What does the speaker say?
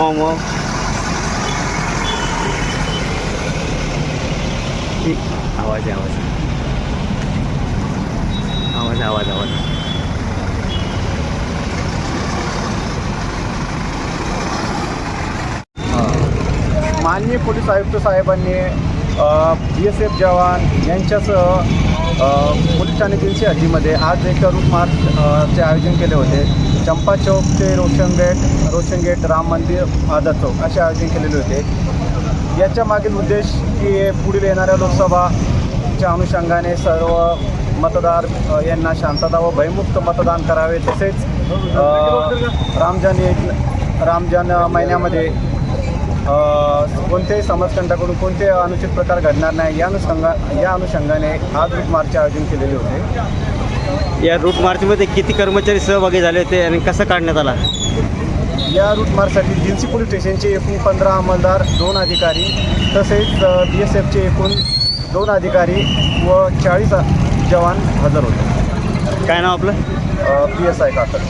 Wow wow. आवाज आहे आवाज आवाज आवाज आवाज. माननीय पोलीस आयुक्त साहेबांनी BSF जवान यांच्यासह पोलीस ठाणे 300 हद्दीमध्ये आज एक रूट मार्च चे आयोजन केले होते. चंपा चौक ते रोशन गेट राम मंदिर आझाद चौक असे आयोजन केलेले होते. याच्या मागील उद्देश की पुढील येणाऱ्या लोकसभाच्या अनुषंगाने सर्व मतदार यांना शांतता व भयमुक्त मतदान करावे, तसेच रमजान महिन्यामध्ये कोणत्याही समाजकंटाकडून कोणते अनुचित प्रकार घडणार नाही या अनुषंगाने आज रूट मार्चचे आयोजन केलेले होते. या रूट मार्चमध्ये किती कर्मचारी सहभागी झाले होते आणि कसं काढण्यात आला? या रूट मार्चसाठी जिन्सी पोलीस स्टेशनचे एकूण 15 अंमलदार, 2 अधिकारी तसेच BSFचे एकूण 2 अधिकारी व 40 जवान हजर होते. काय नाव आपलं? PSI कातर.